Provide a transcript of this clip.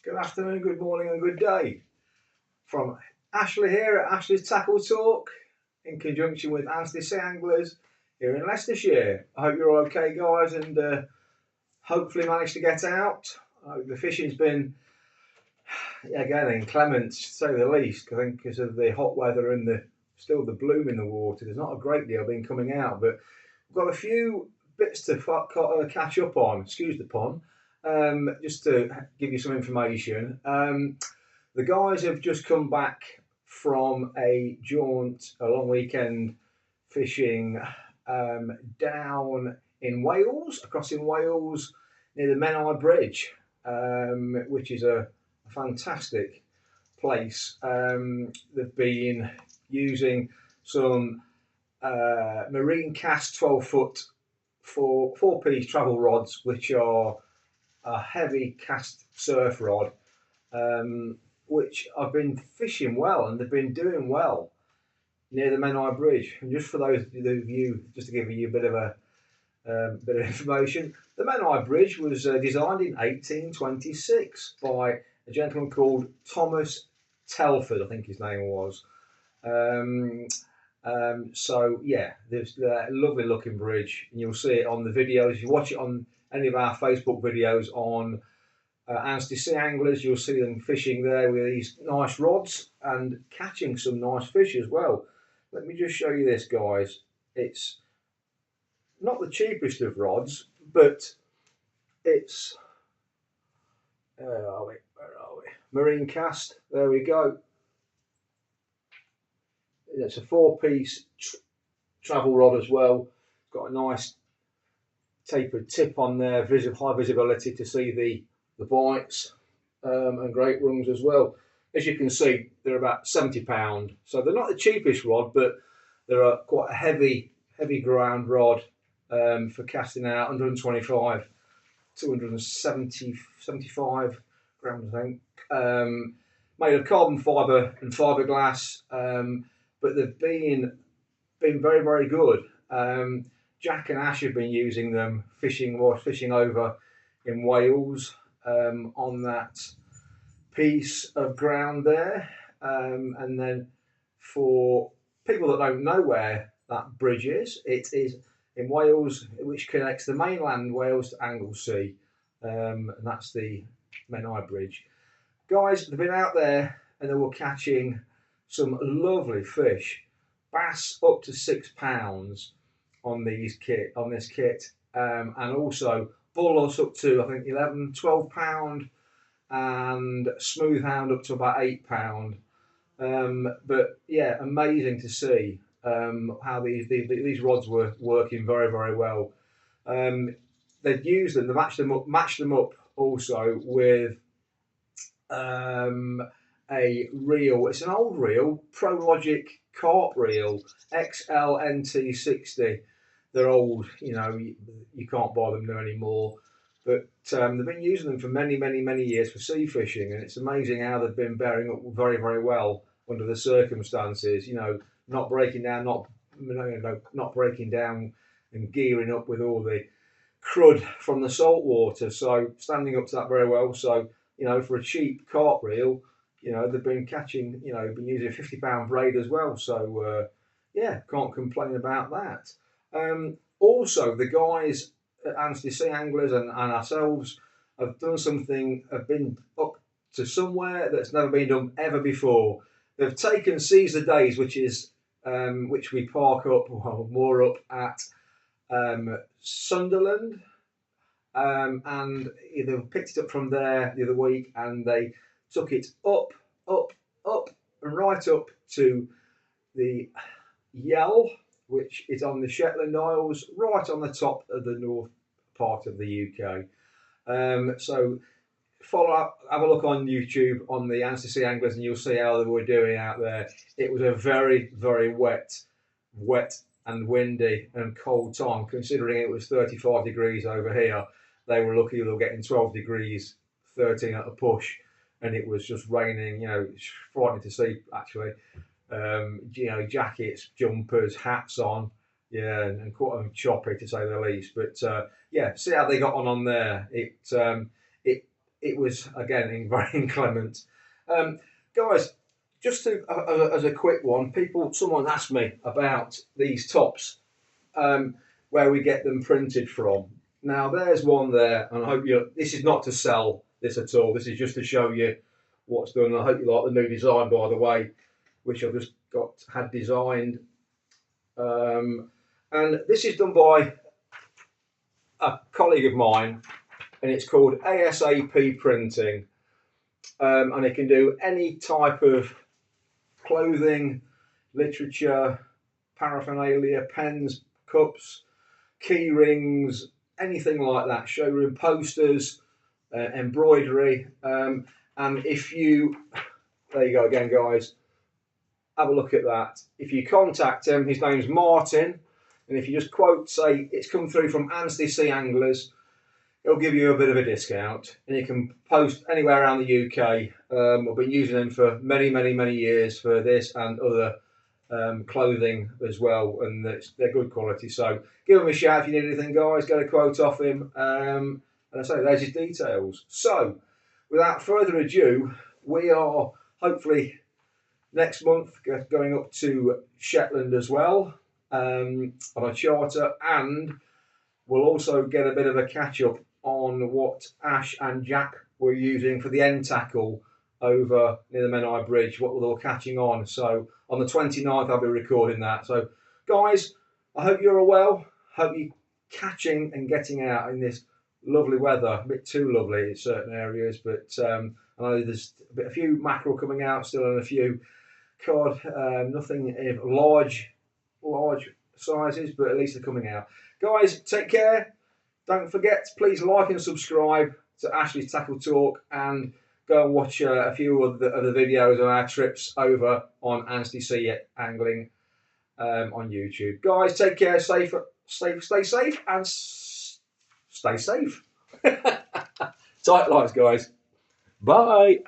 Good afternoon, good morning, and good day from Ashley here at Ashley's Tackle Talk in conjunction with Anstey Sea Anglers here in Leicestershire. I hope you're all okay, guys, and hopefully managed to get out. The fishing's been, again, inclement to say the least, I think, because of the hot weather and still the bloom in the water. There's not a great deal been coming out, but we've got a few bits to catch up on, excuse the pun. Just to give you some information, the guys have just come back from a jaunt, a long weekend fishing down in Wales, across in Wales near the Menai Bridge, which is a fantastic place. They've been using some marine cast 12-foot for 4-piece travel rods, which are a heavy cast surf rod, which I've been fishing well, and they've been doing well near the Menai Bridge. And just for those of you, just to give you a bit of information, the Menai Bridge was designed in 1826 by a gentleman called Thomas Telford, I think his name was. So yeah, there's a lovely looking bridge, and you'll see it on the videos. If you watch it on any of our Facebook videos on Anstey Sea Anglers, you'll see them fishing there with these nice rods and catching some nice fish as well. Let me just show you this, guys. It's not the cheapest of rods, but it's where are we? Marine cast. There we go. It's a 4-piece travel rod as well. It's got a nice tapered tip on there, high visibility to see the bites, and great rungs as well. As you can see, they're about £70, so they're not the cheapest rod, but they're quite a heavy ground rod for casting out 125, 275 grams, I think. Made of carbon fibre and fiberglass, but they've been very, very good. Jack and Ash have been using them fishing over in Wales on that piece of ground there. And then for people that don't know where that bridge is, it is in Wales, which connects the mainland Wales to Anglesey, and that's the Menai Bridge. Guys, they've been out there and they were catching some lovely fish, bass up to £6 on this kit, and also bullets up to I think 11, 12 pound, and smooth hound up to about £8. But yeah, amazing to see how these rods were working very, very well. They'd used them, they matched them up also with a reel. It's an old reel, ProLogic carp reel, XLNT60. They're old, you can't buy them now anymore. But they've been using them for many, many, many years for sea fishing, and it's amazing how they've been bearing up very, very well under the circumstances. Not breaking down, not breaking down, and gearing up with all the crud from the salt water. So standing up to that very well. So for a cheap carp reel, they've been catching, been using a £50 braid as well. So yeah, can't complain about that. Also, the guys at Anstey Sea Anglers and ourselves have been up to somewhere that's never been done ever before. They've taken Seize the Days, which we park up, well, more up at Sunderland, and they picked it up from there the other week, and they took it up, and right up to the Yell, which is on the Shetland Isles, right on the top of the north part of the UK. So have a look on YouTube on the Anstey Sea Anglers, and you'll see how they were doing out there. It was a very, very wet and windy and cold time, considering it was 35 degrees over here. They were lucky they were getting 12 degrees, 13 at a push, and it was just raining. It's frightening to see, actually. Jackets, jumpers, hats on, yeah, and quite choppy to say the least. But yeah, see how they got on there. It it was again very inclement. Guys, just to, as a quick one, someone asked me about these tops, where we get them printed from. Now there's one there, and I hope you. This is not to sell this at all. This is just to show you what's done. I hope you like the new design, by the way, which I've just had designed. And this is done by a colleague of mine, and it's called ASAP Printing, and it can do any type of clothing, literature, paraphernalia, pens, cups, key rings, anything like that, showroom posters, embroidery. And if you, there you go again, guys, have a look at that. If you contact him, his name's Martin, and if you just quote, say it's come through from Anstey Sea Anglers, he'll give you a bit of a discount, and you can post anywhere around the UK. I've been using them for many years for this and other clothing as well, and they're good quality. So give him a shout if you need anything, guys. Get a quote off him, and I say there's his details. So without further ado, we are hopefully next month going up to Shetland as well, on a charter, and we'll also get a bit of a catch up on what Ash and Jack were using for the end tackle over near the Menai Bridge, what they were catching on. So on the 29th, I'll be recording that. So guys, I hope you're well. Hope you're catching and getting out in this lovely weather. A bit too lovely in certain areas, but I know there's a few mackerel coming out still, and a few cod, nothing of large sizes, but at least they're coming out. Guys, take care. Don't forget, please like and subscribe to Ashley's Tackle Talk, and go and watch a few of the videos on our trips over on Anstey Sea Angling on YouTube. Guys, take care, stay safe, and stay safe. Tight lines, guys. Bye.